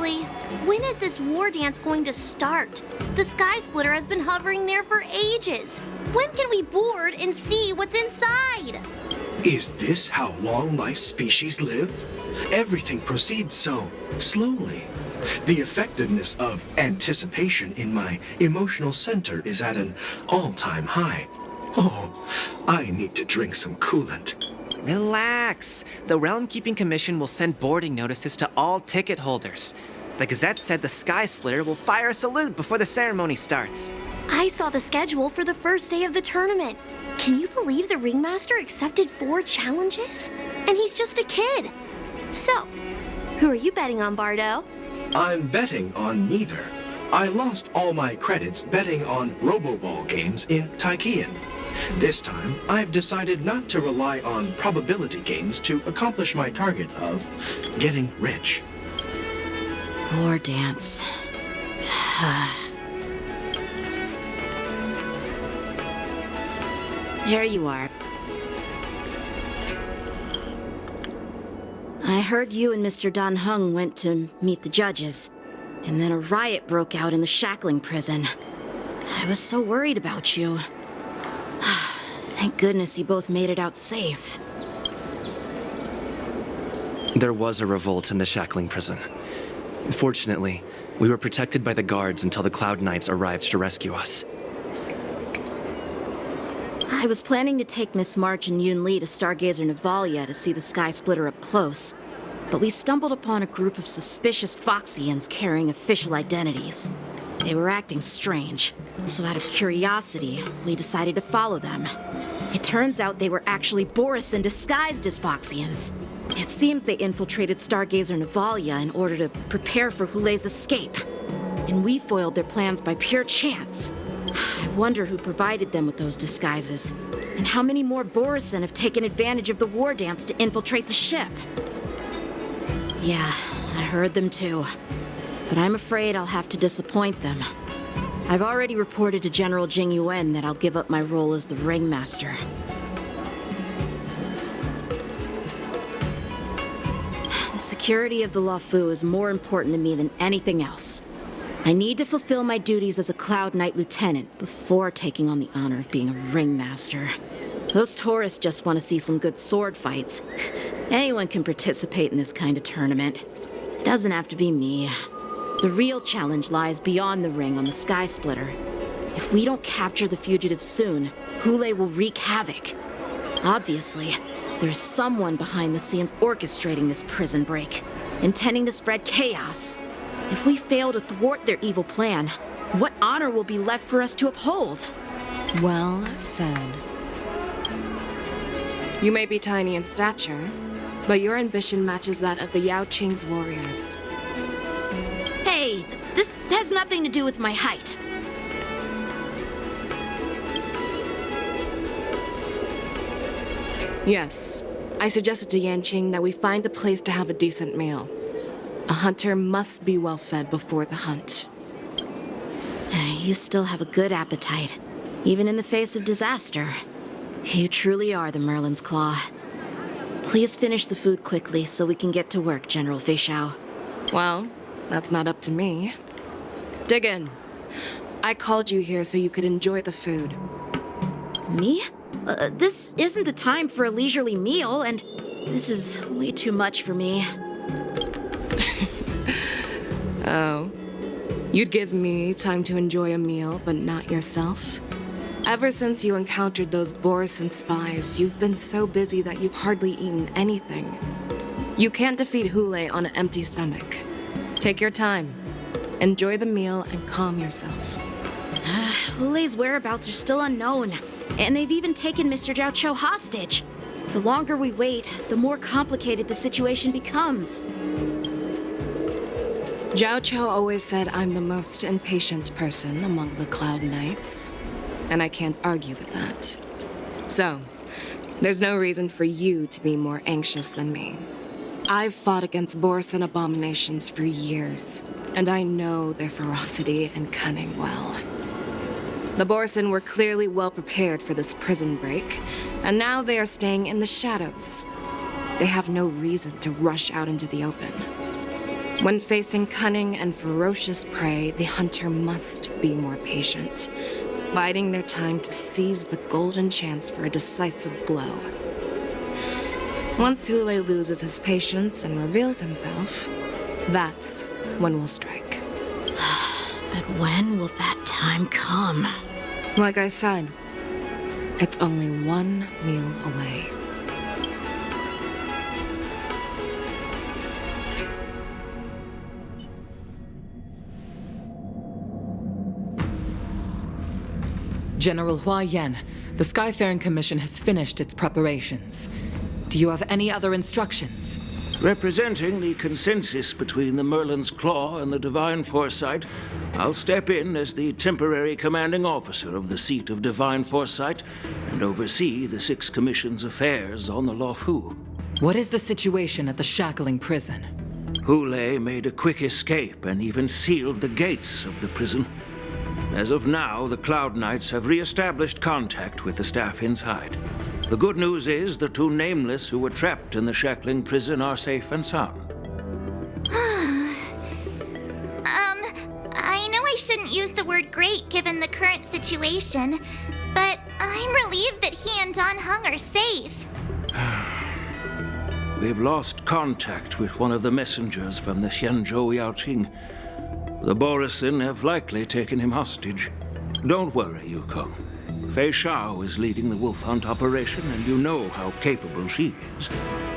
seriously, when is this war dance going to start? The Sky Splitter has been hovering there for ages. When can we board and see what's inside? Is this how long-life species live? Everything proceeds so slowly. The effectiveness of anticipation in my emotional center is at an all-time high. Oh, I need to drink some coolant. Relax. The Realm Keeping Commission will send boarding notices to all ticket holders. The Gazette said the Sky Splitter will fire a salute before the ceremony starts. I saw the schedule for the first day of the tournament. Can you believe the Ringmaster accepted 4 challenges? And he's just a kid. So, who are you betting on, Bardo? I'm betting on neither. I lost all my credits betting on Roboball games in Taikian. This time, I've decided not to rely on probability games to accomplish my target of getting rich. War dance. Here you are. I heard you and Mr. Dan Heng went to meet the judges, and then a riot broke out in the shackling prison. I was so worried about you. Thank goodness you both made it out safe. There was a revolt in the shackling prison. Fortunately, we were protected by the guards until the Cloud Knights arrived to rescue us. I was planning to take Miss March and Yoon Lee to Stargazer Navalia to see the Sky Splitter up close, but we stumbled upon a group of suspicious Foxians carrying official identities. They were acting strange, so out of curiosity, we decided to follow them. It turns out they were actually Borisin disguised as Foxians. It seems they infiltrated Stargazer Navalia in order to prepare for Hulei's escape. And we foiled their plans by pure chance. I wonder who provided them with those disguises, and how many more Borisin have taken advantage of the war dance to infiltrate the ship. Yeah, I heard them too. But I'm afraid I'll have to disappoint them. I've already reported to General Jing Yuan that I'll give up my role as the Ringmaster. The security of the Luofu is more important to me than anything else. I need to fulfill my duties as a Cloud Knight Lieutenant before taking on the honor of being a Ringmaster. Those tourists just want to see some good sword fights. Anyone can participate in this kind of tournament. It doesn't have to be me. The real challenge lies beyond the ring on the Sky Splitter. If we don't capture the fugitives soon, Hulei will wreak havoc. Obviously, there's someone behind the scenes orchestrating this prison break, intending to spread chaos. If we fail to thwart their evil plan, what honor will be left for us to uphold? Well said. You may be tiny in stature, but your ambition matches that of the Yao Qing's warriors. Hey, this has nothing to do with my height. Yes, I suggested to Yanqing that we find a place to have a decent meal. A hunter must be well fed before the hunt. You still have a good appetite, even in the face of disaster. You truly are the Merlin's Claw. Please finish the food quickly so we can get to work, General Feixiao. Well, that's not up to me. Dig in. I called you here so you could enjoy the food. Me? This isn't the time for a leisurely meal, and this is way too much for me. Oh. You'd give me time to enjoy a meal, but not yourself? Ever since you encountered those Borisin spies, you've been so busy that you've hardly eaten anything. You can't defeat Hulei on an empty stomach. Take your time. Enjoy the meal and calm yourself. Hulei's whereabouts are still unknown, and they've even taken Mr. Zhao Cho hostage. The longer we wait, the more complicated the situation becomes. Zhao Cho always said I'm the most impatient person among the Cloud Knights, and I can't argue with that. So, there's no reason for you to be more anxious than me. I've fought against Borisin abominations for years, and I know their ferocity and cunning well. The Borisin were clearly well prepared for this prison break, and now they are staying in the shadows. They have no reason to rush out into the open. When facing cunning and ferocious prey, the hunter must be more patient, biding their time to seize the golden chance for a decisive blow. Once Hule loses his patience and reveals himself, that's when we'll strike. But when will that time come? Like I said, it's only one meal away. General Hua Yan, the Skyfaring Commission has finished its preparations. Do you have any other instructions? Representing the consensus between the Merlin's Claw and the Divine Foresight, I'll step in as the temporary commanding officer of the seat of Divine Foresight and oversee the Six Commission's affairs on the Luofu. What is the situation at the Shackling prison? Hule made a quick escape and even sealed the gates of the prison. As of now, the Cloud Knights have re-established contact with the staff inside. The good news is the two Nameless who were trapped in the Shackling prison are safe and sound. I know I shouldn't use the word great given the current situation, but I'm relieved that he and Don Hung are safe. We've lost contact with one of the messengers from the Xianzhou Yaoting. The Borisin have likely taken him hostage. Don't worry, Yukong. Fei Shao is leading the wolf hunt operation, and you know how capable she is.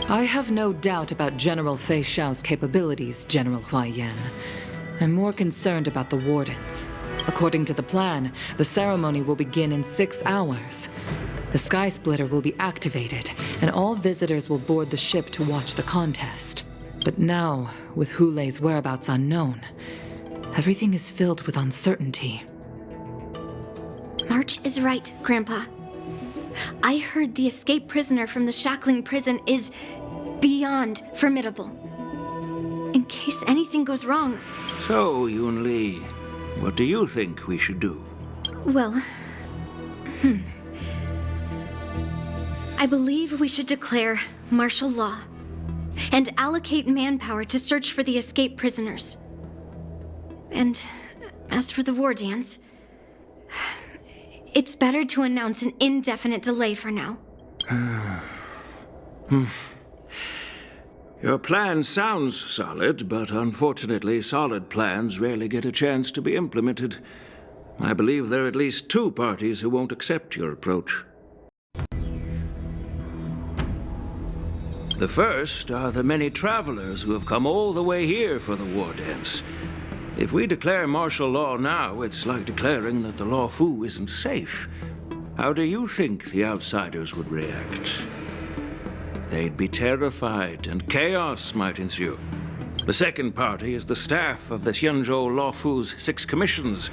I have no doubt about General Fei Shao's capabilities, General Hua Yan. I'm more concerned about the wardens. According to the plan, the ceremony will begin in 6 hours. The Sky Splitter will be activated, and all visitors will board the ship to watch the contest. But now, with Hule's whereabouts unknown, everything is filled with uncertainty. March is right, Grandpa. I heard the escaped prisoner from the Shackling prison is beyond formidable. In case anything goes wrong. So, Yunli, what do you think we should do? Well, I believe we should declare martial law and allocate manpower to search for the escaped prisoners. And as for the war dance, it's better to announce an indefinite delay for now. Your plan sounds solid, but unfortunately, solid plans rarely get a chance to be implemented. I believe there are at least 2 parties who won't accept your approach. The first are the many travelers who have come all the way here for the war dance. If we declare martial law now, it's like declaring that the Luofu isn't safe. How do you think the outsiders would react? They'd be terrified, and chaos might ensue. The second party is the staff of the Xianzhou Luofu's 6 commissions.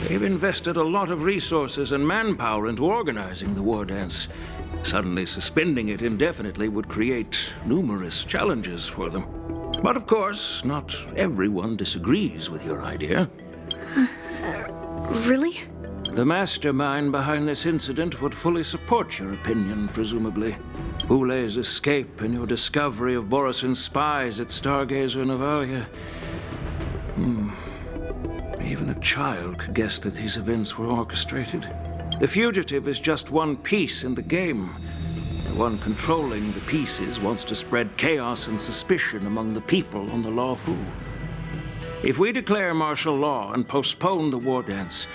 They've invested a lot of resources and manpower into organizing the war dance. Suddenly suspending it indefinitely would create numerous challenges for them. But of course, not everyone disagrees with your idea. Really? The mastermind behind this incident would fully support your opinion, presumably. Hule's escape and your discovery of Borisin's spies at Stargazer Navalia. Even a child could guess that these events were orchestrated. The fugitive is just one piece in the game. The one controlling the pieces wants to spread chaos and suspicion among the people on the Luofu. If we declare martial law and postpone the war dance,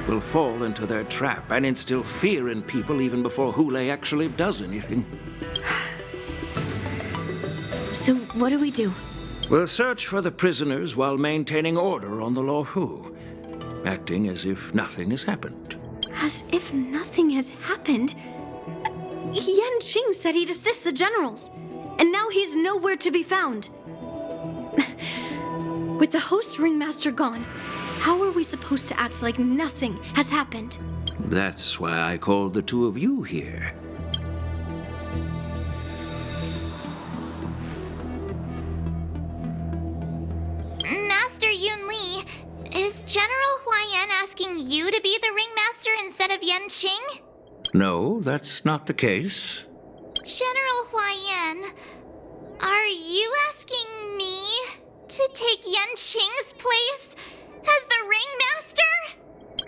we'll fall into their trap and instill fear in people even before Hule actually does anything. So what do we do? We'll search for the prisoners while maintaining order on the Luofu, acting as if nothing has happened. As if nothing has happened? Yan Qing said he'd assist the generals, and now he's nowhere to be found. With the host ringmaster gone, how are we supposed to act like nothing has happened? That's why I called the 2 of you here. Master Yunli, is General Huayan asking you to be the ringmaster instead of Yan Qing? No, that's not the case. General Huayan, are you asking me? To take Yanqing's place as the ringmaster?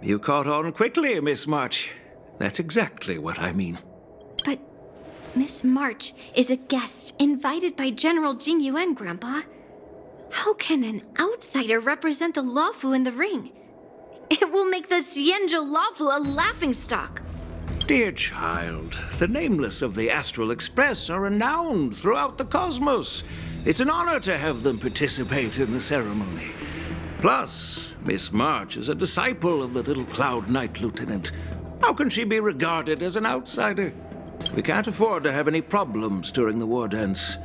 You caught on quickly, Miss March. That's exactly what I mean. But Miss March is a guest invited by General Jing Yuan, Grandpa. How can an outsider represent the Luofu in the ring? It will make the Xianzhou Luofu a laughingstock. Dear child, the nameless of the Astral Express are renowned throughout the cosmos. It's an honor to have them participate in the ceremony. Plus, Miss March is a disciple of the little Cloud Knight Lieutenant. How can she be regarded as an outsider? We can't afford to have any problems during the war dance.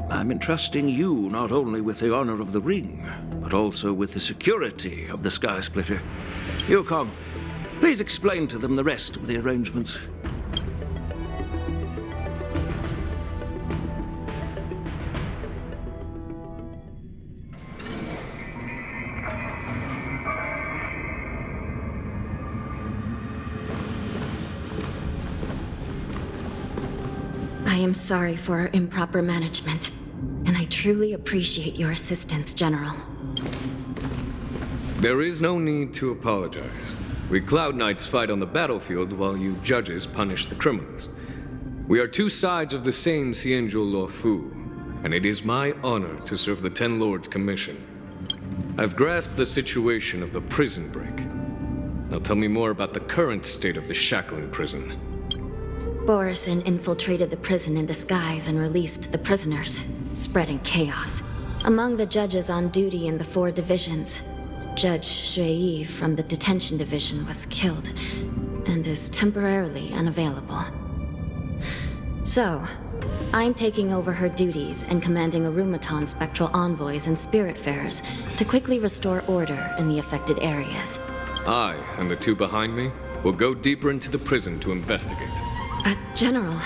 I'm entrusting you not only with the honor of the ring, but also with the security of the Sky Splitter. Yukong, please explain to them the rest of the arrangements. I am sorry for our improper management, and I truly appreciate your assistance, General. There is no need to apologize. We Cloud Knights fight on the battlefield while you judges punish the criminals. We are two sides of the same Xianzhou Luofu, and it is my honor to serve the Ten Lords' commission. I've grasped the situation of the prison break. Now tell me more about the current state of the shackling prison. Borison infiltrated the prison in disguise and released the prisoners, spreading chaos. Among the judges on duty in the 4 divisions, Judge Shui from the detention division was killed and is temporarily unavailable. So, I'm taking over her duties and commanding Arumaton spectral envoys and spiritfarers to quickly restore order in the affected areas. I and the 2 behind me will go deeper into the prison to investigate. General,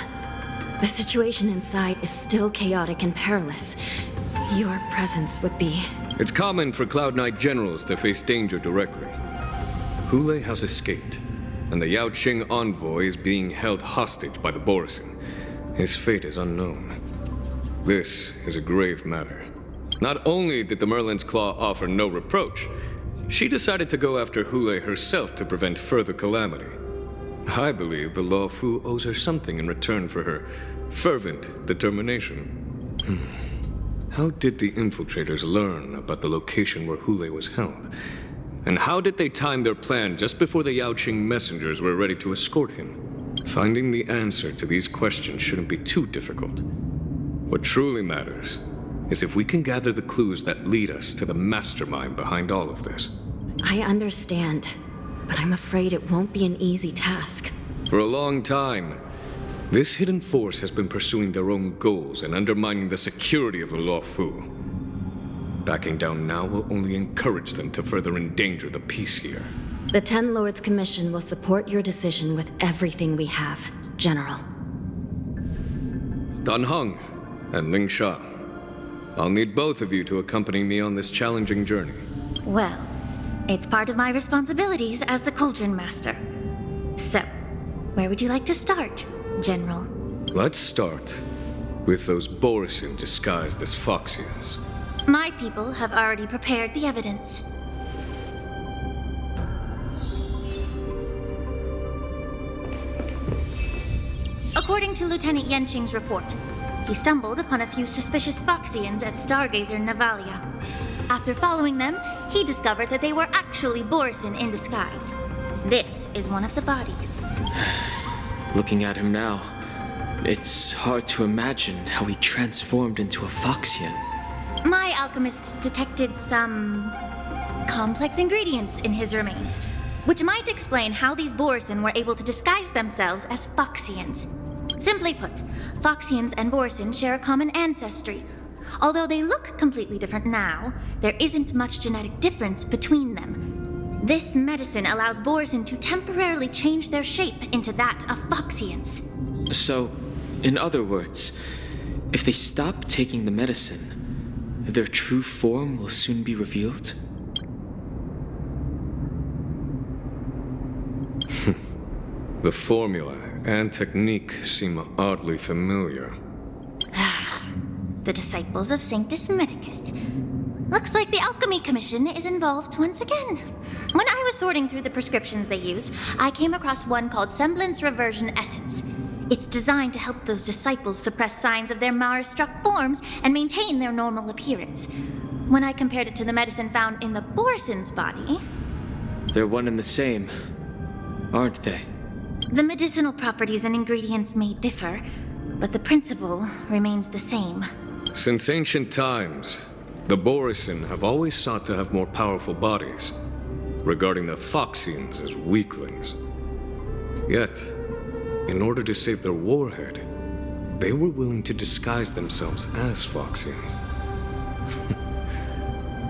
the situation inside is still chaotic and perilous. Your presence would be... It's common for Cloud Knight generals to face danger directly. Hule has escaped, and the Yaoqing envoy is being held hostage by the Borison. His fate is unknown. This is a grave matter. Not only did the Merlin's Claw offer no reproach, she decided to go after Hule herself to prevent further calamity. I believe the Luofu owes her something in return for her fervent determination. How did the infiltrators learn about the location where Hule was held? And how did they time their plan just before the Yaoqing messengers were ready to escort him? Finding the answer to these questions shouldn't be too difficult. What truly matters is if we can gather the clues that lead us to the mastermind behind all of this. I understand, but I'm afraid it won't be an easy task. For a long time, this hidden force has been pursuing their own goals and undermining the security of the Luofu. Backing down now will only encourage them to further endanger the peace here. The Ten Lords Commission will support your decision with everything we have, General. Dan Heng and Ling Sha, I'll need both of you to accompany me on this challenging journey. Well, it's part of my responsibilities as the Cauldron Master. So, where would you like to start, General? Let's start with those Borison disguised as Foxians. My people have already prepared the evidence. According to Lieutenant Yanqing's report, he stumbled upon a few suspicious Foxians at Stargazer Navalia. After following them, he discovered that they were actually Borison in disguise. This is one of the bodies. Looking at him now, it's hard to imagine how he transformed into a Foxian. My alchemists detected some complex ingredients in his remains, which might explain how these Borison were able to disguise themselves as Foxians. Simply put, Foxians and Borison share a common ancestry. Although they look completely different now, there isn't much genetic difference between them. This medicine allows Borison to temporarily change their shape into that of Foxians. So, in other words, if they stop taking the medicine, their true form will soon be revealed? The formula and technique seem oddly familiar. The disciples of Sanctus Medicus. Looks like the Alchemy Commission is involved once again. When I was sorting through the prescriptions they use, I came across one called Semblance Reversion Essence. It's designed to help those disciples suppress signs of their Mara-struck forms and maintain their normal appearance. When I compared it to the medicine found in the Borson's body... They're one and the same, aren't they? The medicinal properties and ingredients may differ, but the principle remains the same. Since ancient times, the Borison have always sought to have more powerful bodies, regarding the Foxians as weaklings. Yet, in order to save their warhead, they were willing to disguise themselves as Foxians.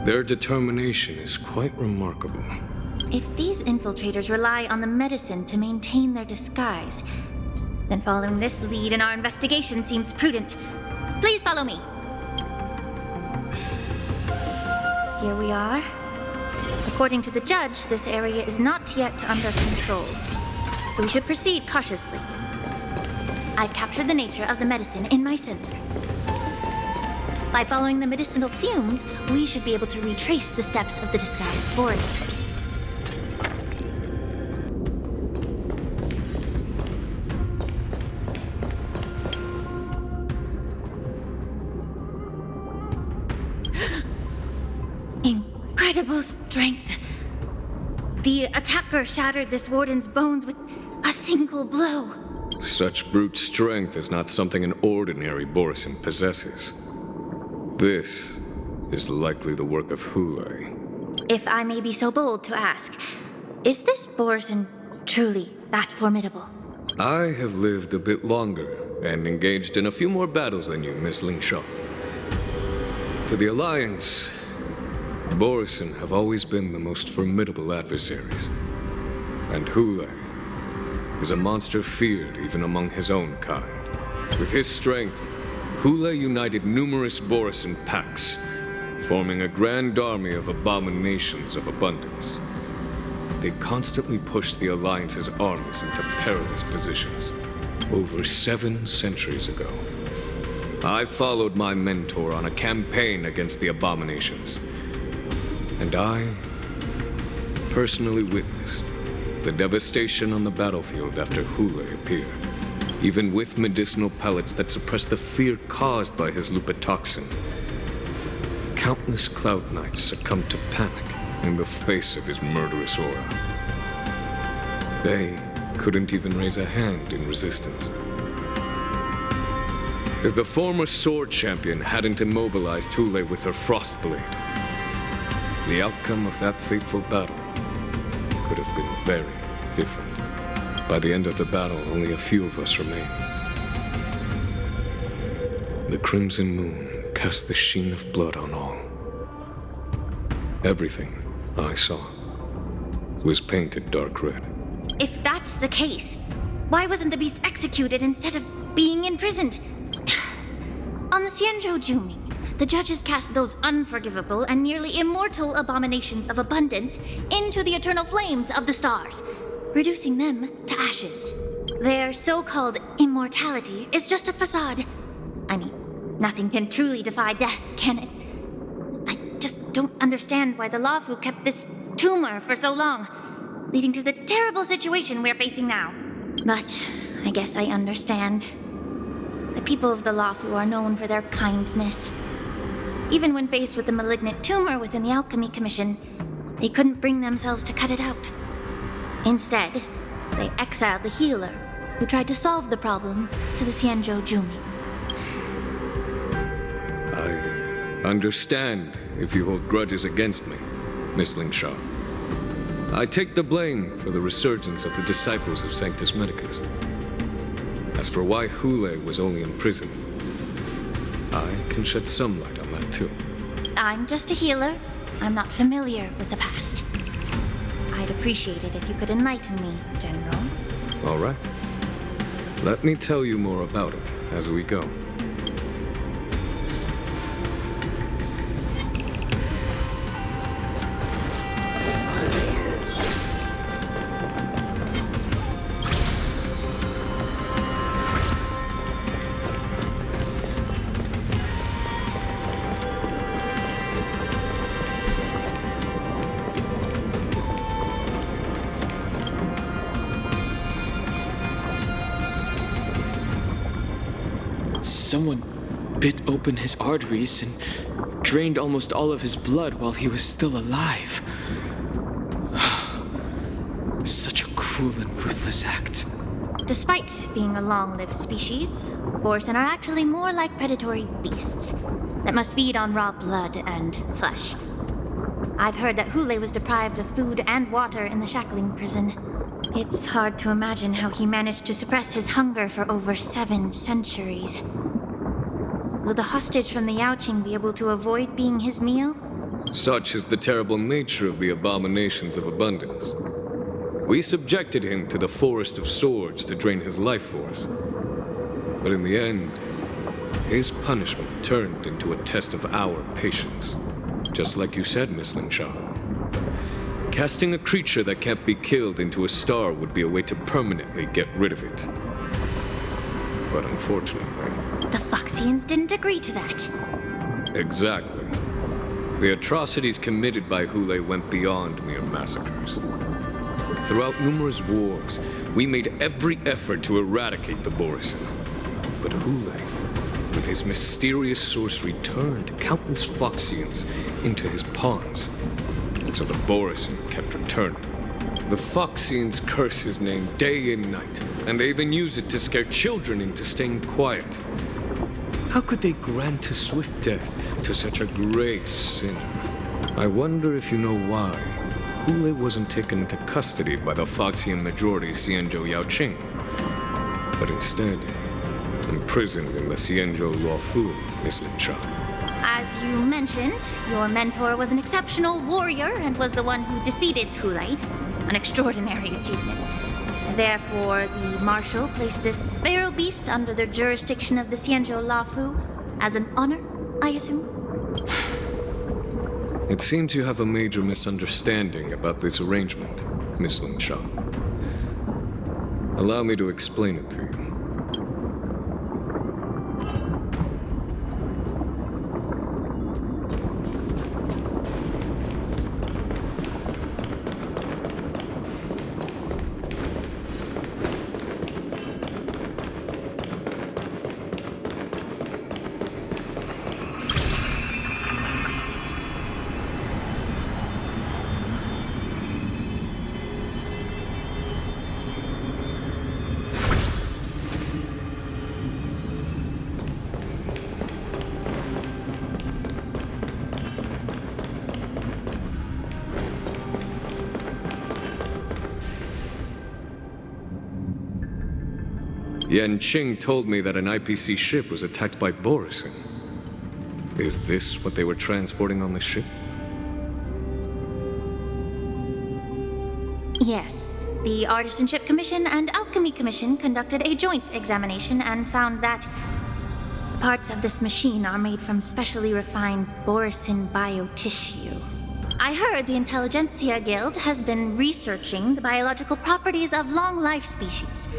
Their determination is quite remarkable. If these infiltrators rely on the medicine to maintain their disguise, then following this lead in our investigation seems prudent. Please follow me. Here we are. According to the judge, this area is not yet under control, so we should proceed cautiously. I've captured the nature of the medicine in my sensor. By following the medicinal fumes, we should be able to retrace the steps of the disguised Borison. Incredible strength. The attacker shattered this warden's bones with a single blow. Such brute strength is not something an ordinary Borison possesses. This is likely the work of Hule. If I may be so bold to ask, is this Borison truly that formidable? I have lived a bit longer and engaged in a few more battles than you, Miss Lingshaw. To the Alliance, Borison have always been the most formidable adversaries. And Hule is a monster feared even among his own kind. With his strength, Hule united numerous Borison packs, forming a grand army of abominations of abundance. They constantly pushed the Alliance's armies into perilous positions. Over 7 centuries ago, I followed my mentor on a campaign against the abominations. And I personally witnessed the devastation on the battlefield after Hule appeared, even with medicinal pellets that suppressed the fear caused by his lupitoxin. Countless Cloud Knights succumbed to panic in the face of his murderous aura. They couldn't even raise a hand in resistance. If the former sword champion hadn't immobilized Hule with her Frostblade, the outcome of that fateful battle could have been very different. By the end of the battle, only a few of us remained. The crimson moon cast the sheen of blood on all. Everything I saw was painted dark red. If that's the case, why wasn't the beast executed instead of being imprisoned? On the Xianzhou Juming, the judges cast those unforgivable and nearly immortal abominations of abundance into the eternal flames of the stars, reducing them to ashes. Their so-called immortality is just a facade. I mean, nothing can truly defy death, can it? I just don't understand why the Luofu kept this tumor for so long, leading to the terrible situation we're facing now. But I guess I understand. The people of the Luofu are known for their kindness. Even when faced with the malignant tumor within the Alchemy Commission, they couldn't bring themselves to cut it out. Instead, they exiled the healer, who tried to solve the problem, to the Xianzhou Juming. I understand if you hold grudges against me, Miss Lingshaw. I take the blame for the resurgence of the disciples of Sanctus Medicus. As for why Hule was only in prison, I can shed some light on that too. I'm just a healer. I'm not familiar with the past. I'd appreciate it if you could enlighten me, General. All right. Let me tell you more about it as we go. Someone bit open his arteries and drained almost all of his blood while he was still alive. Such a cruel and ruthless act. Despite being a long-lived species, Borson are actually more like predatory beasts that must feed on raw blood and flesh. I've heard that Hule was deprived of food and water in the shackling prison. It's hard to imagine how he managed to suppress his hunger for over 7 centuries. Will the hostage from the Yaoqing be able to avoid being his meal? Such is the terrible nature of the abominations of abundance. We subjected him to the forest of swords to drain his life force. But in the end, his punishment turned into a test of our patience. Just like you said, Miss Linshaw. Casting a creature that can't be killed into a star would be a way to permanently get rid of it. But unfortunately... The Foxians didn't agree to that. Exactly. The atrocities committed by Hule went beyond mere massacres. Throughout numerous wars, we made every effort to eradicate the Borisin. But Hule, with his mysterious sorcery, turned countless Foxians into his pawns. So the Borisin kept returning. The Foxians curse his name day and night, and they even use it to scare children into staying quiet. How could they grant a swift death to such a great sinner? I wonder if you know why Hule wasn't taken into custody by the Foxian majority Xianzhou Yaoqing, but instead imprisoned in the Xianzhou Luofu, Miss Linshaw. As you mentioned, your mentor was an exceptional warrior and was the one who defeated Hule, an extraordinary achievement. Therefore, the Marshal placed this feral beast under the jurisdiction of the Xianzhou Luofu as an honor, I assume? It seems you have a major misunderstanding about this arrangement, Miss Linshaw. Allow me to explain it to you. Yanqing told me that an IPC ship was attacked by Borisin. Is this what they were transporting on the ship? Yes. The Artisanship Commission and Alchemy Commission conducted a joint examination and found that parts of this machine are made from specially refined Borisin biotissue. I heard the Intelligentsia Guild has been researching the biological properties of long-life species,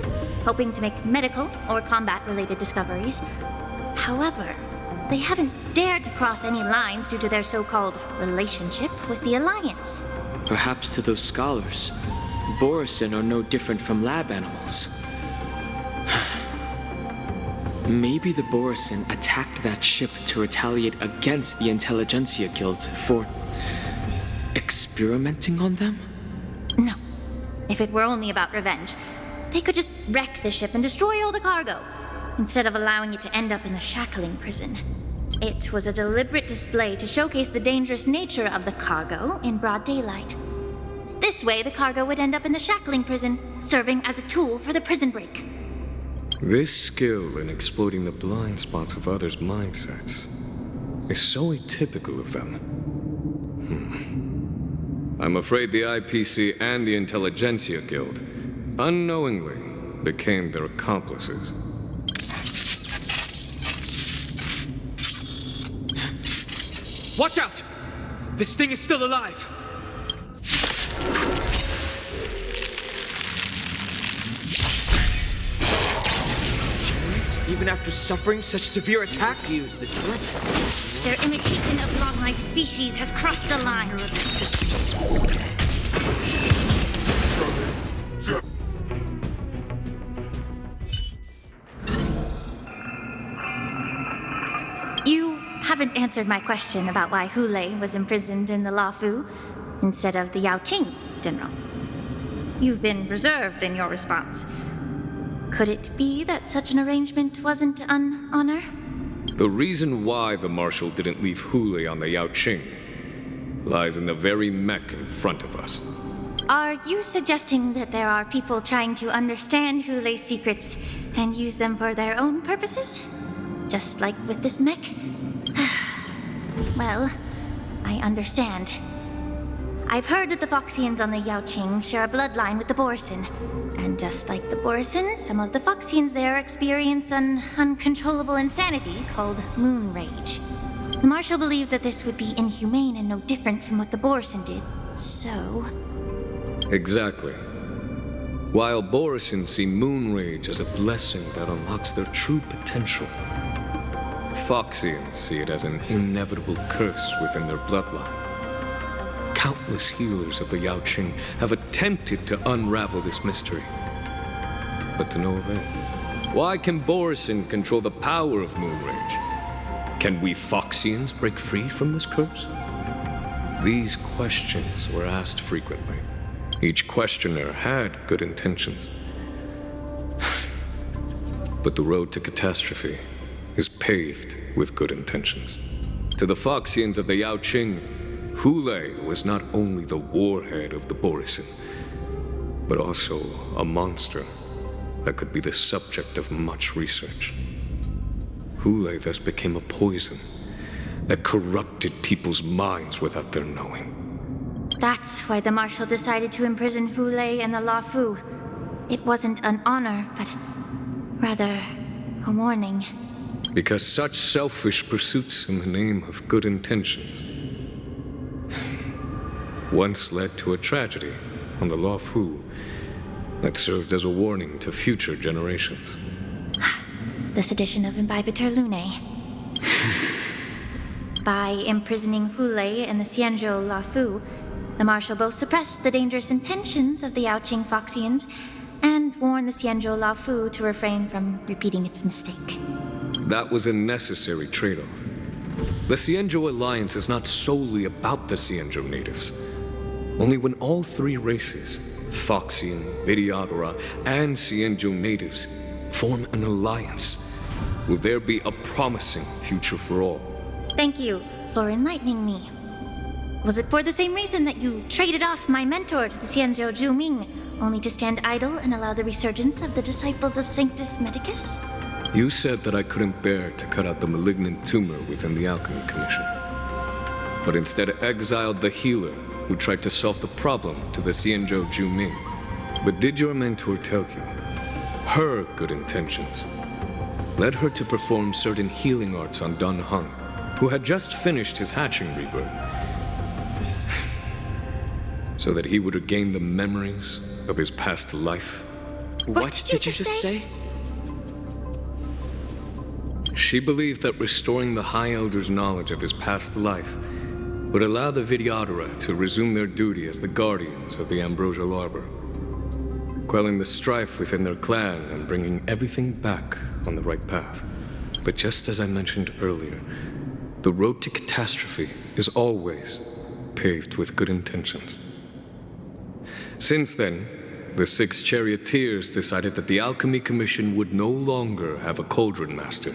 hoping to make medical or combat-related discoveries. However, they haven't dared to cross any lines due to their so-called relationship with the Alliance. Perhaps to those scholars, Borisin are no different from lab animals. Maybe the Borisin attacked that ship to retaliate against the Intelligentsia Guild for experimenting on them? No. If it were only about revenge, they could just wreck the ship and destroy all the cargo, instead of allowing it to end up in the shackling prison. It was a deliberate display to showcase the dangerous nature of the cargo in broad daylight. This way, the cargo would end up in the shackling prison, serving as a tool for the prison break. This skill in exploiting the blind spots of others' mindsets is so atypical of them. I'm afraid the IPC and the Intelligentsia Guild unknowingly became their accomplices. Watch out! This thing is still alive! Even after suffering such severe attacks? Use the turrets. Their imitation of long-life species has crossed the line. haven't answered my question about why Hule was imprisoned in the Luofu instead of the Yaoqing, General. You've been reserved in your response. Could it be that such an arrangement wasn't an honor? The reason why the Marshal didn't leave Hule on the Yaoqing lies in the very mech in front of us. Are you suggesting that there are people trying to understand Hule's secrets and use them for their own purposes? Just like with this mech? Well, I understand. I've heard that the Foxians on the Yaoqing share a bloodline with the Borison. And just like the Borison, some of the Foxians there experience an uncontrollable insanity called moon rage. The Marshal believed that this would be inhumane and no different from what the Borison did, so... Exactly. While Borison see moon rage as a blessing that unlocks their true potential, Foxians see it as an inevitable curse within their bloodline. Countless healers of the Yaoqing have attempted to unravel this mystery, but to no avail. Why can Borison control the power of moon rage? Can we Foxians break free from this curse? These questions were asked frequently. Each questioner had good intentions. But the road to catastrophe is paved with good intentions. To the Foxians of the Yaoqing, Hule was not only the warhead of the Borison, but also a monster that could be the subject of much research. Hule thus became a poison that corrupted people's minds without their knowing. That's why the Marshal decided to imprison Hule and the Luofu. It wasn't an honor, but rather a warning. Because such selfish pursuits in the name of good intentions once led to a tragedy on the Luofu that served as a warning to future generations. The sedition of Imbibitor Lunae. By imprisoning Hule and the Xianzhou Luofu, the Marshal both suppressed the dangerous intentions of the Yaoqing Foxians and warned the Xianzhou Luofu to refrain from repeating its mistake. That was a necessary trade-off. The Xianzhou Alliance is not solely about the Xianzhou natives. Only when all three races, Foxian, Videodora, and Xianzhou natives, form an alliance, will there be a promising future for all. Thank you for enlightening me. Was it for the same reason that you traded off my mentor to the Xianzhou Zhuming, only to stand idle and allow the resurgence of the disciples of Sanctus Medicus? You said that I couldn't bear to cut out the malignant tumor within the Alchemy Commission, but instead exiled the healer who tried to solve the problem to the Xianzhou Zhuming. But did your mentor tell you her good intentions led her to perform certain healing arts on Dun Hung, who had just finished his hatching rebirth, so that he would regain the memories of his past life? What did you just say? She believed that restoring the High Elder's knowledge of his past life would allow the Videodora to resume their duty as the guardians of the Ambrosial Arbor, quelling the strife within their clan and bringing everything back on the right path. But just as I mentioned earlier, the road to catastrophe is always paved with good intentions. Since then, the 6 charioteers decided that the Alchemy Commission would no longer have a cauldron master.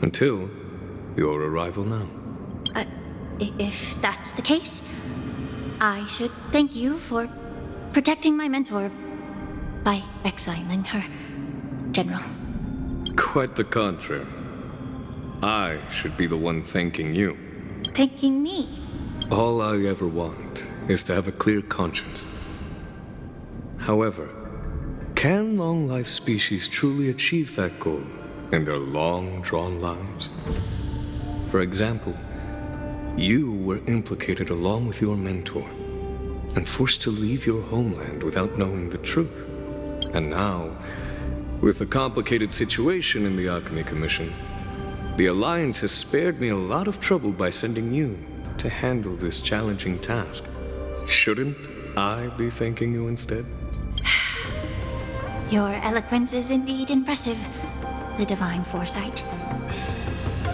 Until your arrival now. If that's the case, I should thank you for protecting my mentor by exiling her, General. Quite the contrary. I should be the one thanking you. Thanking me? All I ever want is to have a clear conscience. However, can long-life species truly achieve that goal in their long-drawn lives? For example, you were implicated along with your mentor and forced to leave your homeland without knowing the truth. And now, with the complicated situation in the Alchemy Commission, the Alliance has spared me a lot of trouble by sending you to handle this challenging task. Shouldn't I be thanking you instead? Your eloquence is indeed impressive, the divine foresight.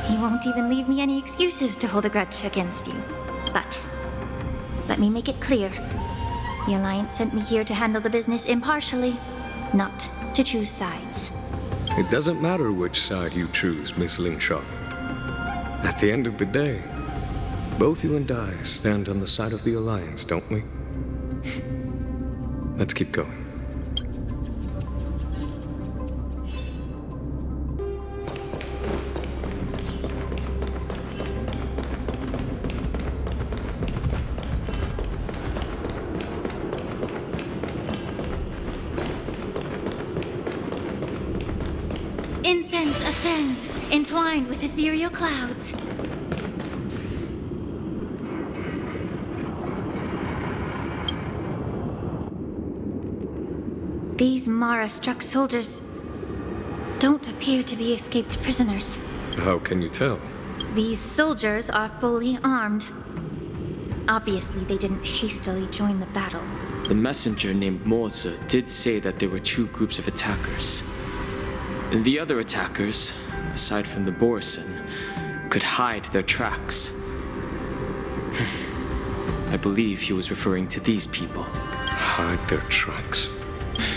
He won't even leave me any excuses to hold a grudge against you. But let me make it clear. The Alliance sent me here to handle the business impartially, not to choose sides. It doesn't matter which side you choose, Miss Lingshaw. At the end of the day, both you and I stand on the side of the Alliance, don't we? Let's keep going. Incense ascends, entwined with ethereal clouds. These Mara-struck soldiers don't appear to be escaped prisoners. How can you tell? These soldiers are fully armed. Obviously, they didn't hastily join the battle. The messenger named Morza did say that there were two groups of attackers. And the other attackers, aside from the Borison, could hide their tracks. I believe he was referring to these people. Hide their tracks?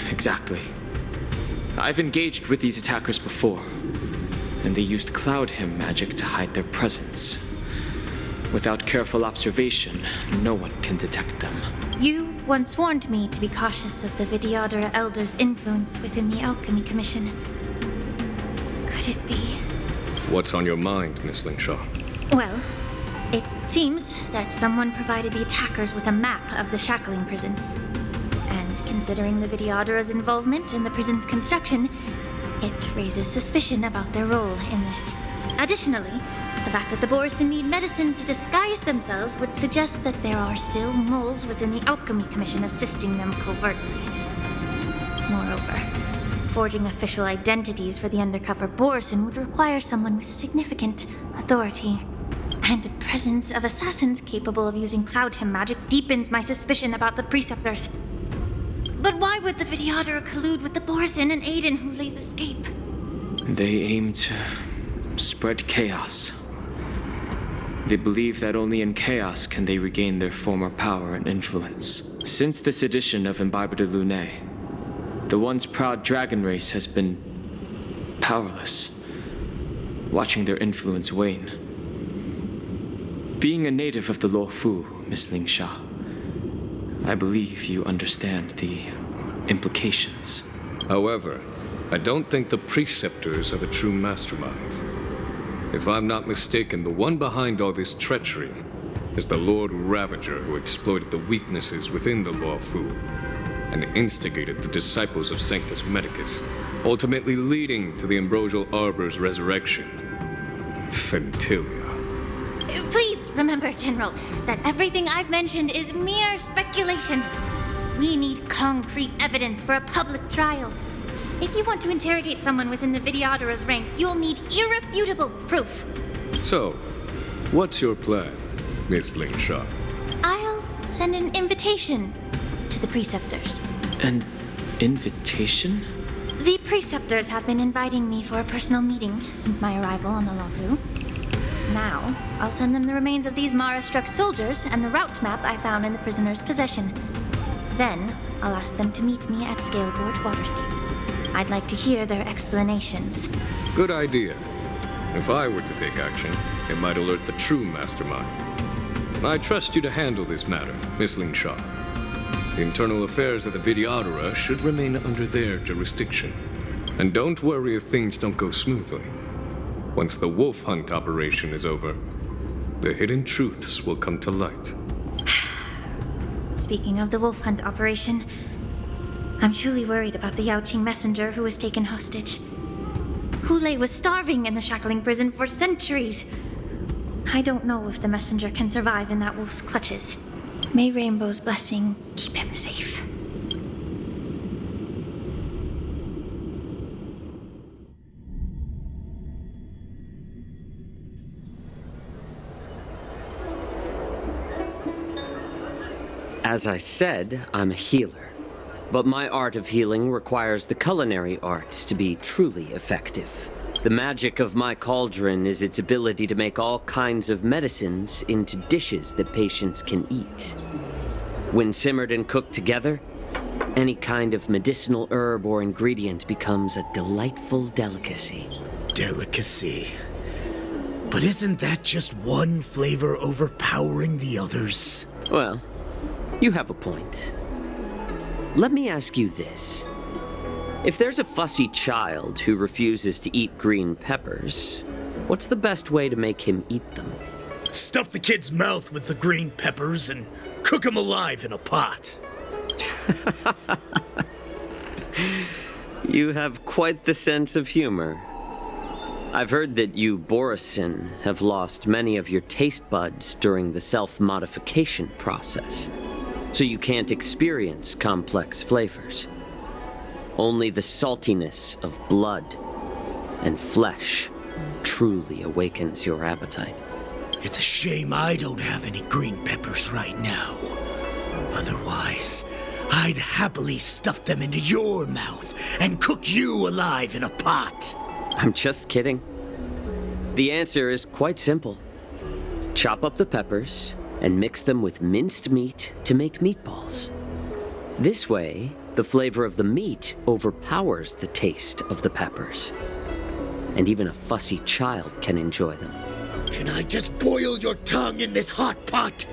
Exactly. I've engaged with these attackers before, and they used Cloud Hymn magic to hide their presence. Without careful observation, no one can detect them. You once warned me to be cautious of the Vidyadhara Elder's influence within the Alchemy Commission. Could it be? What's on your mind, Miss Lingshaw? Well, it seems that someone provided the attackers with a map of the Shackling Prison. And considering the Vidyadhara's involvement in the prison's construction, it raises suspicion about their role in this. Additionally, the fact that the Borison need medicine to disguise themselves would suggest that there are still moles within the Alchemy Commission assisting them covertly. Moreover, forging official identities for the undercover Borison would require someone with significant authority. And the presence of assassins capable of using Cloud Hymn magic deepens my suspicion about the Preceptors. But why would the Vidyadhara collude with the Borison and aid in Hule's escape? They aim to spread chaos. They believe that only in chaos can they regain their former power and influence. Since this edition of Imbiber de Lune, the once proud dragon race has been powerless, watching their influence wane. Being a native of the Luofu, Miss Lingshaw, I believe you understand the implications. However, I don't think the Preceptors are the true masterminds. If I'm not mistaken, the one behind all this treachery is the Lord Ravager who exploited the weaknesses within the Luofu and instigated the disciples of Sanctus Medicus, ultimately leading to the Ambrosial Arbor's resurrection. Fentilia. Please remember, General, that everything I've mentioned is mere speculation. We need concrete evidence for a public trial. If you want to interrogate someone within the Vidyadhara's ranks, you'll need irrefutable proof. So, what's your plan, Miss Lingshaw? I'll send an invitation to the Preceptors. An invitation? The Preceptors have been inviting me for a personal meeting since my arrival on the Luofu. Now, I'll send them the remains of these Mara-struck soldiers and the route map I found in the prisoner's possession. Then, I'll ask them to meet me at Scale Gorge Waterscape. I'd like to hear their explanations. Good idea. If I were to take action, it might alert the true mastermind. I trust you to handle this matter, Miss Lingshaw. The internal affairs of the Vidyadhara should remain under their jurisdiction. And don't worry if things don't go smoothly. Once the wolf hunt operation is over, the hidden truths will come to light. Speaking of the wolf hunt operation, I'm truly worried about the Yaoqing messenger who was taken hostage. Hule was starving in the Shackling Prison for centuries. I don't know if the messenger can survive in that wolf's clutches. May Rainbow's blessing keep him safe. As I said, I'm a healer. But my art of healing requires the culinary arts to be truly effective. The magic of my cauldron is its ability to make all kinds of medicines into dishes that patients can eat. When simmered and cooked together, any kind of medicinal herb or ingredient becomes a delightful delicacy. Delicacy. But isn't that just one flavor overpowering the others? Well, you have a point. Let me ask you this. If there's a fussy child who refuses to eat green peppers, what's the best way to make him eat them? Stuff the kid's mouth with the green peppers and cook him alive in a pot. You have quite the sense of humor. I've heard that you, Borisin, have lost many of your taste buds during the self-modification process, so you can't experience complex flavors. Only the saltiness of blood and flesh truly awakens your appetite. It's a shame I don't have any green peppers right now. Otherwise, I'd happily stuff them into your mouth and cook you alive in a pot. I'm just kidding. The answer is quite simple. Chop up the peppers and mix them with minced meat to make meatballs. This way, the flavor of the meat overpowers the taste of the peppers. And even a fussy child can enjoy them. Can I just boil your tongue in this hot pot?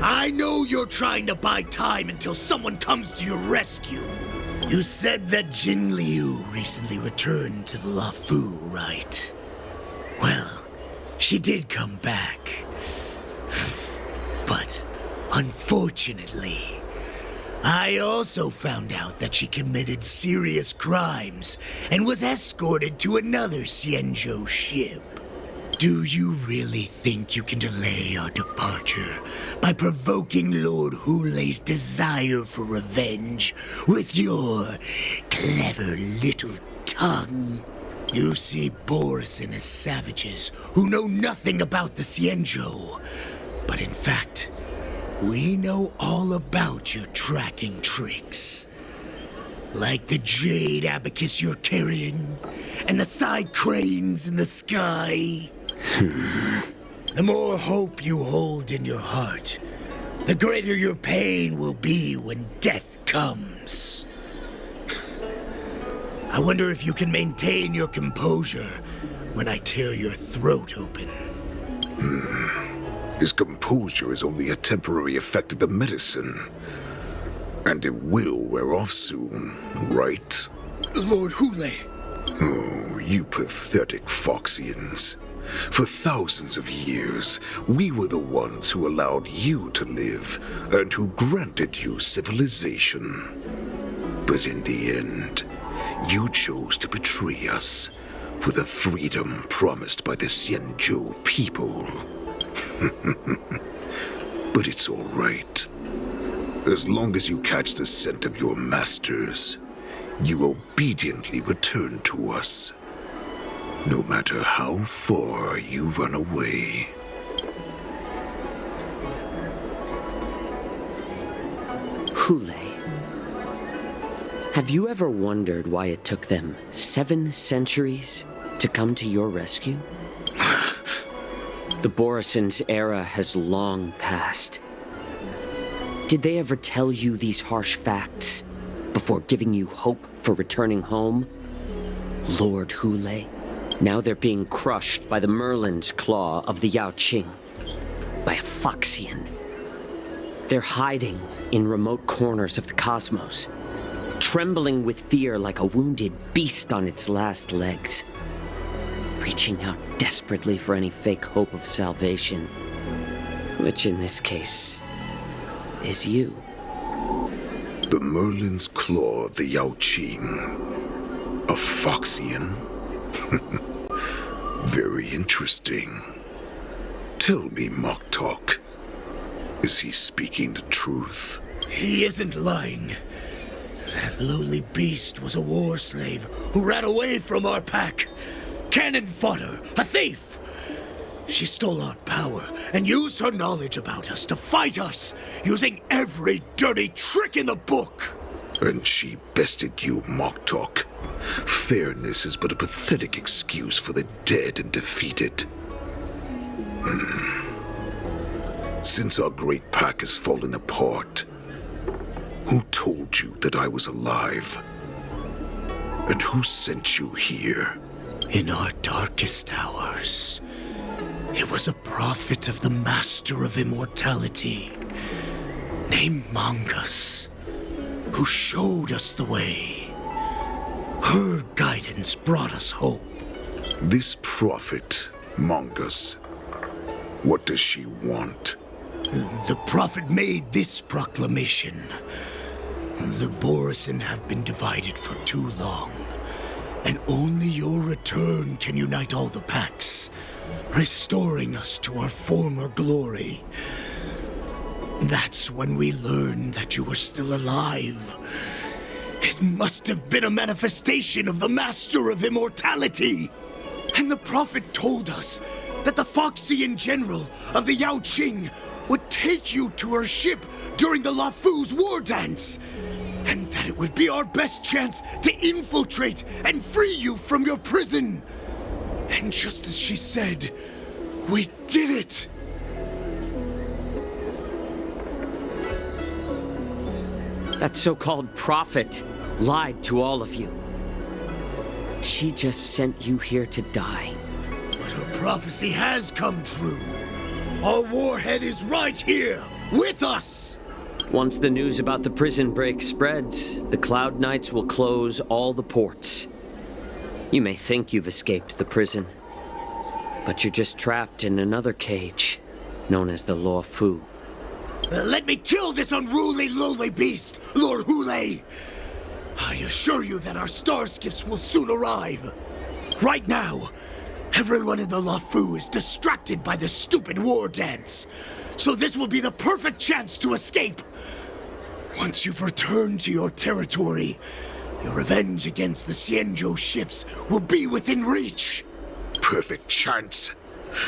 I know you're trying to buy time until someone comes to your rescue. You said that Jin Liu recently returned to the Luofu, right? Well, she did come back. But, unfortunately, I also found out that she committed serious crimes and was escorted to another Xianzhou ship. Do you really think you can delay our departure by provoking Lord Hulei's desire for revenge with your clever little tongue? You see Borisin as savages who know nothing about the Xianzhou, but in fact, we know all about your tracking tricks. Like the jade abacus you're carrying, and the side cranes in the sky. The more hope you hold in your heart, the greater your pain will be when death comes. I wonder if you can maintain your composure when I tear your throat open. His composure is only a temporary effect of the medicine. And it will wear off soon, right? Lord Hulei! Oh, you pathetic Foxians. For thousands of years, we were the ones who allowed you to live and who granted you civilization. But in the end, you chose to betray us for the freedom promised by the Xianzhou people. But it's all right. As long as you catch the scent of your masters, you obediently return to us. No matter how far you run away. Hulei, have you ever wondered why it took them 7 centuries to come to your rescue? The Borisin's era has long passed. Did they ever tell you these harsh facts before giving you hope for returning home? Lord Hulei, now they're being crushed by the Merlin's claw of the Yaoqing, by a Foxian. They're hiding in remote corners of the cosmos, trembling with fear like a wounded beast on its last legs, reaching out desperately for any fake hope of salvation, which in this case is you. The Merlin's claw of the Yaoqing. A Foxian? Very interesting. Tell me, Moktok, is he speaking the truth? He isn't lying. That lowly beast was a war slave who ran away from our pack. Cannon fodder, a thief! She stole our power and used her knowledge about us to fight us, using every dirty trick in the book. And she bested you, Moktok, Fairness is but a pathetic excuse for the dead and defeated. Since our great pack has fallen apart, who told you that I was alive? And who sent you here? In our darkest hours, it was a prophet of the Master of Immortality, named Mongus, who showed us the way. Her guidance brought us hope. This prophet, Mongus, what does she want? The prophet made this proclamation. The Borisin have been divided for too long, and only your return can unite all the packs, restoring us to our former glory. That's when we learned that you were still alive. It must have been a manifestation of the Master of Immortality. And the prophet told us that the Foxian general of the Yao Qing would take you to her ship during the Lafu's war dance, and that it would be our best chance to infiltrate and free you from your prison. And just as she said, we did it! That so-called prophet lied to all of you. She just sent you here to die. But her prophecy has come true. Our warhead is right here, with us! Once the news about the prison break spreads, the Cloud Knights will close all the ports. You may think you've escaped the prison, but you're just trapped in another cage, known as the Law Fu. Let me kill this unruly, lowly beast, Lord Hule! I assure you that our star skiffs will soon arrive. Right now, everyone in the Lafu is distracted by the stupid war dance, so this will be the perfect chance to escape. Once you've returned to your territory, your revenge against the Xianzhou ships will be within reach. Perfect chance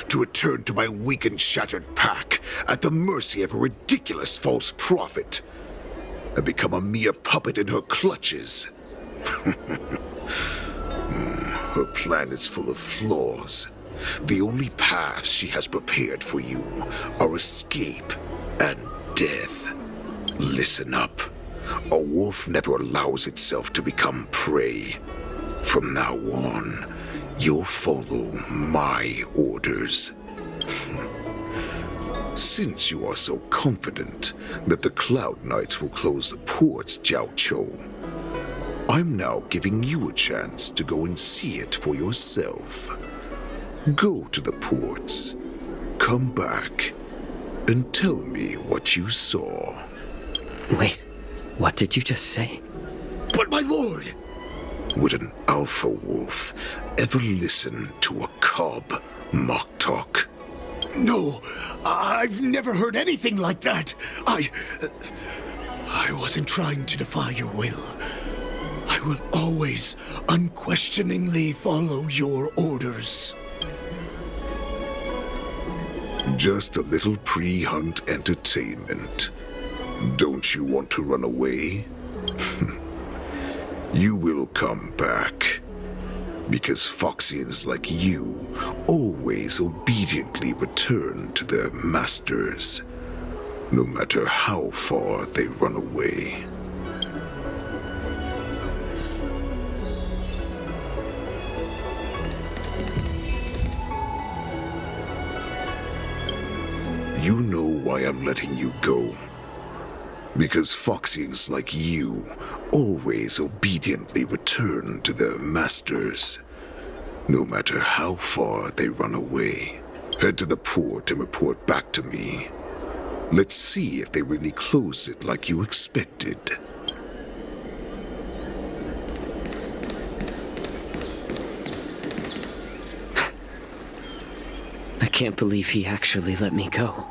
to return to my weak and shattered pack at the mercy of a ridiculous false prophet and become a mere puppet in her clutches. Her plan is full of flaws. The only paths she has prepared for you are escape and death. Listen up. A wolf never allows itself to become prey. From now on, you'll follow my orders. Since you are so confident that the Cloud Knights will close the ports, Jiao Chou, I'm now giving you a chance to go and see it for yourself. Go to the ports, come back, and tell me what you saw. Wait, what did you just say? But my lord! Would an alpha wolf ever listen to a cub mock talk? No, I've never heard anything like that. I wasn't trying to defy your will. I will always unquestioningly follow your orders. Just a little pre-hunt entertainment. Don't you want to run away? You will come back. Because Foxians like you always obediently return to their masters, no matter how far they run away. You know why I'm letting you go. Because Foxians like you always obediently return to their masters, no matter how far they run away. Head to the port and report back to me. Let's see if they really closed it like you expected. I can't believe he actually let me go.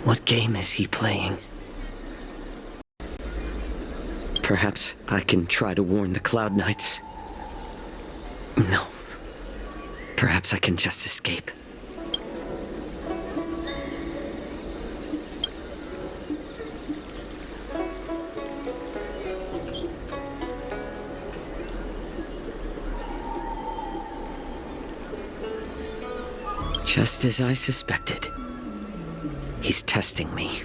What game is he playing? Perhaps I can try to warn the Cloud Knights. No. Perhaps I can just escape. Just as I suspected. He's testing me.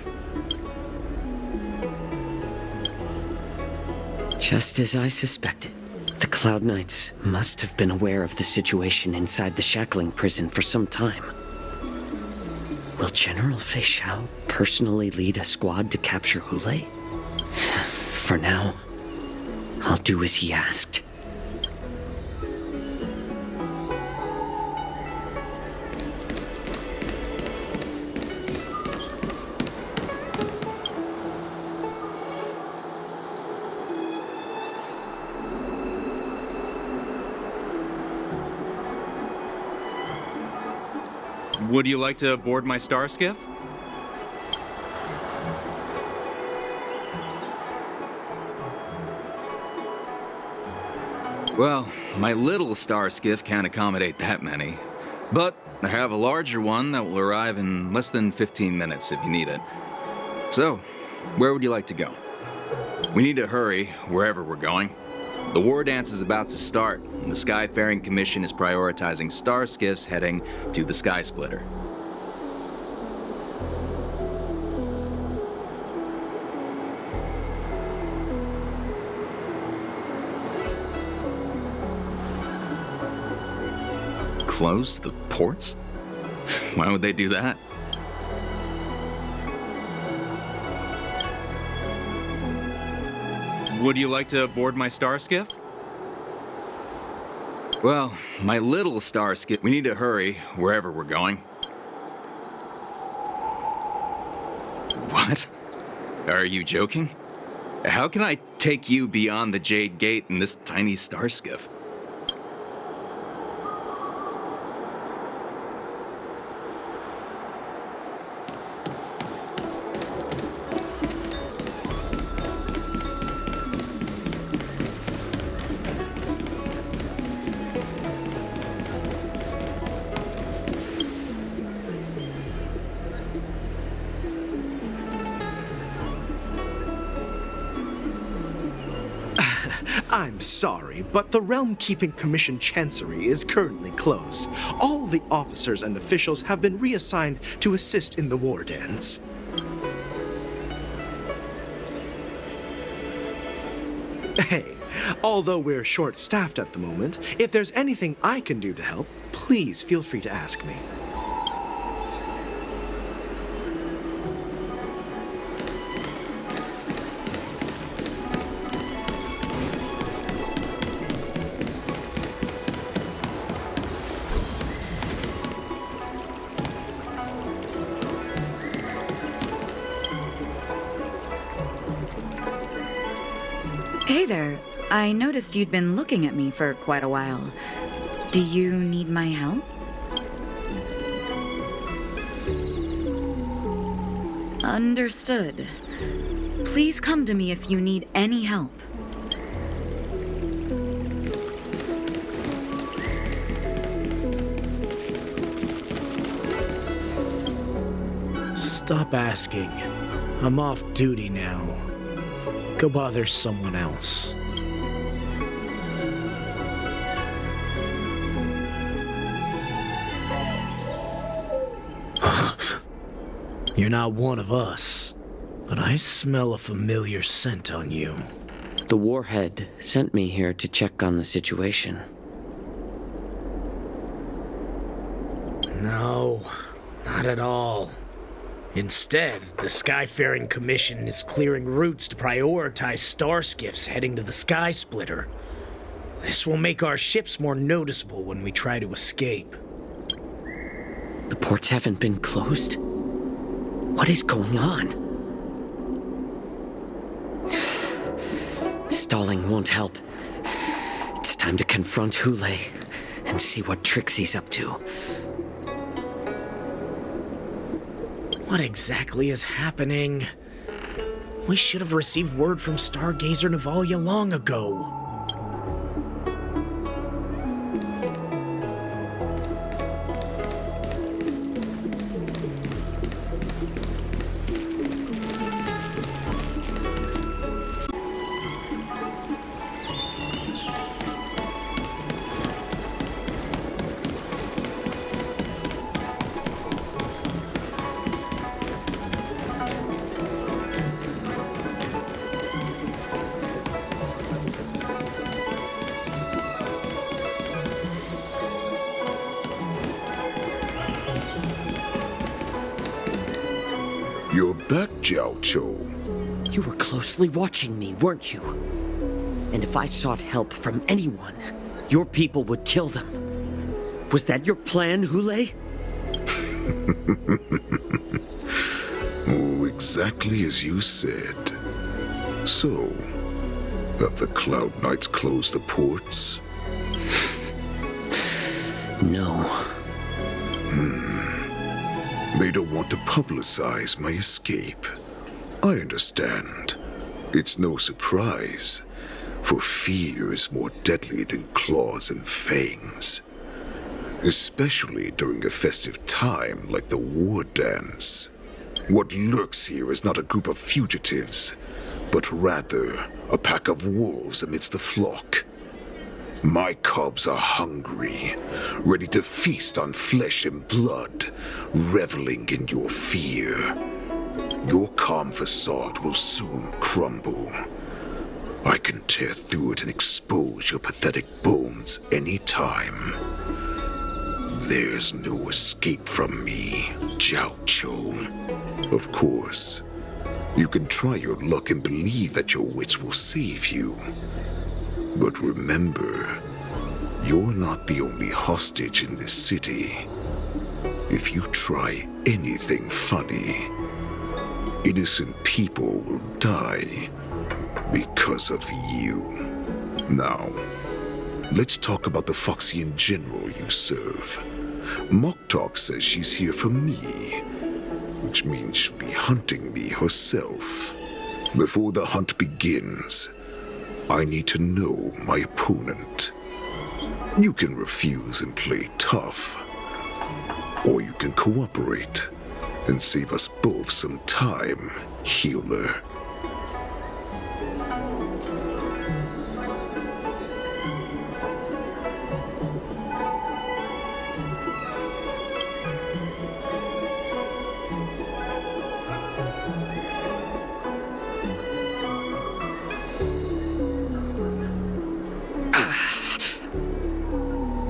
Just as I suspected. The Cloud Knights must have been aware of the situation inside the shackling prison for some time. Will General Fei Xiao personally lead a squad to capture Hule? For now, I'll do as he asked. Would you like to board my star skiff? Well, my little star skiff can't accommodate that many. But I have a larger one that will arrive in less than 15 minutes if you need it. So, where would you like to go? We need to hurry wherever we're going. The war dance is about to start, and the Skyfaring Commission is prioritizing star skiffs heading to the Sky Splitter. Close the ports? Why would they do that? Would you like to board my star skiff? Well, my little star skiff... We need to hurry wherever we're going. What? Are you joking? How can I take you beyond the Jade Gate in this tiny star skiff? I'm sorry, but the Realm Keeping Commission Chancery is currently closed. All the officers and officials have been reassigned to assist in the war dance. Hey, although we're short-staffed at the moment, if there's anything I can do to help, please feel free to ask me. Hey there. I noticed you'd been looking at me for quite a while. Do you need my help? Understood. Please come to me if you need any help. Stop asking. I'm off duty now. Go bother someone else. You're not one of us, but I smell a familiar scent on you. The Warhead sent me here to check on the situation. No, not at all. Instead, the Skyfaring Commission is clearing routes to prioritize star skiffs heading to the Sky Splitter. This will make our ships more noticeable when we try to escape. The ports haven't been closed? What is going on? Stalling won't help. It's time to confront Hule and see what tricks he's up to. What exactly is happening? We should have received word from Stargazer Navalia long ago. You're back, Jiao Cho. You were closely watching me, weren't you? And if I sought help from anyone, your people would kill them. Was that your plan, Hule? Oh, exactly as you said. So, have the Cloud Knights closed the ports? No. They don't want to publicize my escape. I understand. It's no surprise, for fear is more deadly than claws and fangs. Especially during a festive time like the war dance. What lurks here is not a group of fugitives, but rather a pack of wolves amidst the flock. My cubs are hungry, ready to feast on flesh and blood, reveling in your fear. Your calm facade will soon crumble. I can tear through it and expose your pathetic bones anytime. There's no escape from me, Jiao Cho. Of course, you can try your luck and believe that your wits will save you. But remember, you're not the only hostage in this city. If you try anything funny, innocent people will die because of you. Now, let's talk about the Foxian general you serve. Moktok says she's here for me, which means she'll be hunting me herself. Before the hunt begins, I need to know my opponent. You can refuse and play tough, or you can cooperate and save us both some time, healer.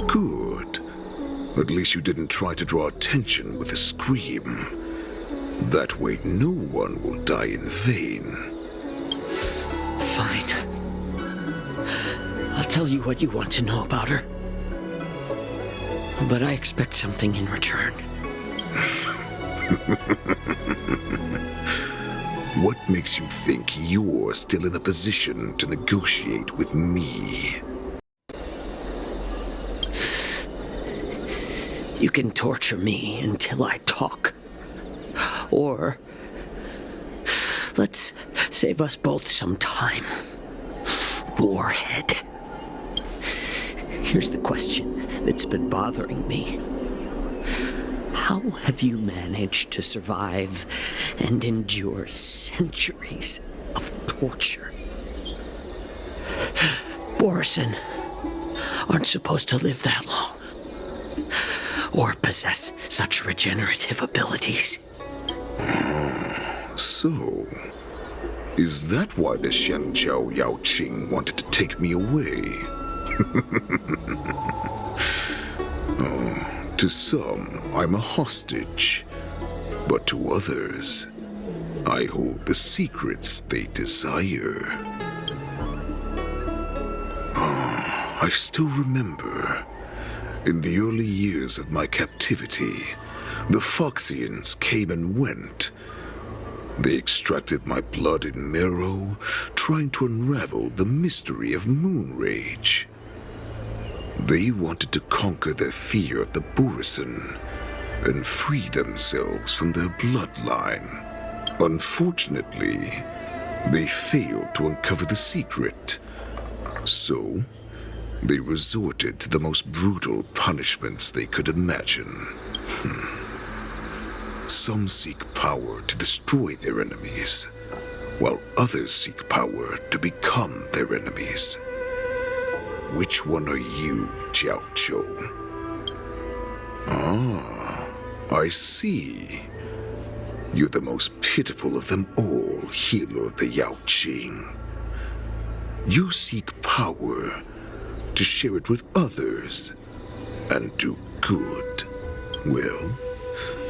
Good. At least you didn't try to draw attention with a scream. That way no one will die in vain. Fine. I'll tell you what you want to know about her. But I expect something in return. What makes you think you're still in a position to negotiate with me? You can torture me until I talk. Or let's save us both some time. Warhead. Here's the question that's been bothering me. How have you managed to survive and endure centuries of torture? Borison aren't supposed to live that long, or possess such regenerative abilities. So, is that why the Shanzhou Yao Qing wanted to take me away? To some, I'm a hostage, but to others, I hold the secrets they desire. I still remember, in the early years of my captivity, the Foxians came and went. They extracted my blood and marrow, trying to unravel the mystery of moon rage. They wanted to conquer their fear of the Borison and free themselves from their bloodline. Unfortunately, they failed to uncover the secret. So, they resorted to the most brutal punishments they could imagine. Some seek power to destroy their enemies, while others seek power to become their enemies. Which one are you, Jiao Cho? I see. You're the most pitiful of them all, healer of the Yao Qing. You seek power to share it with others and do good. Well,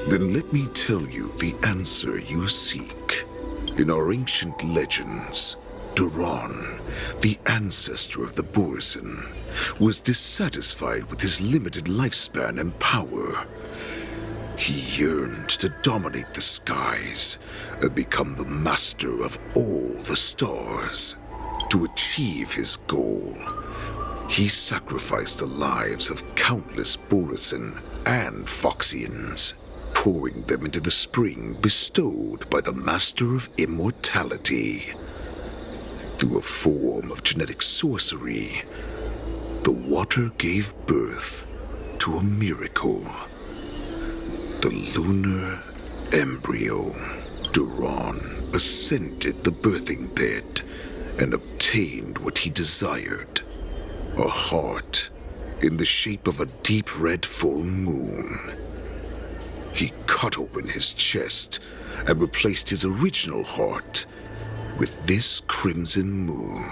Then let me tell you the answer you seek. In our ancient legends, Duran, the ancestor of the Borison, was dissatisfied with his limited lifespan and power. He yearned to dominate the skies and become the master of all the stars. To achieve his goal, he sacrificed the lives of countless Borison and Foxians, pouring them into the spring bestowed by the Master of Immortality. Through a form of genetic sorcery, the water gave birth to a miracle. The lunar embryo. Duran ascended the birthing bed and obtained what he desired. A heart in the shape of a deep red full moon. He cut open his chest and replaced his original heart with this crimson moon.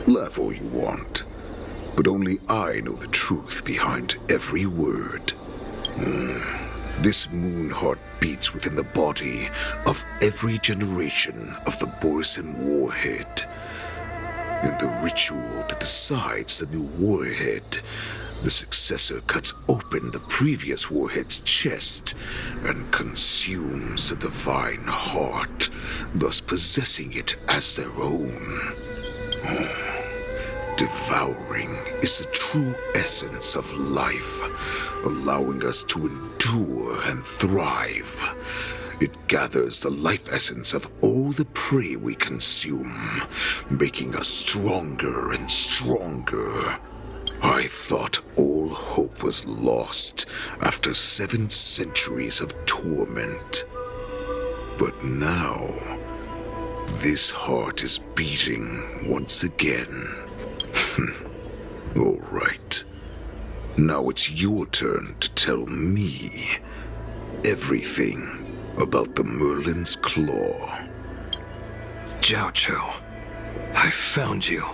Laugh all you want, but only I know the truth behind every word. This moon heart beats within the body of every generation of the Borison warhead. In the ritual that decides the new warhead, the successor cuts open the previous warhead's chest and consumes the divine heart, thus possessing it as their own. Devouring is the true essence of life, allowing us to endure and thrive. It gathers the life essence of all the prey we consume, making us stronger and stronger. I thought all hope was lost after 7 centuries of torment. But now, this heart is beating once again. All right. Now it's your turn to tell me everything about the Merlin's Claw. Jiao Zhou, I found you.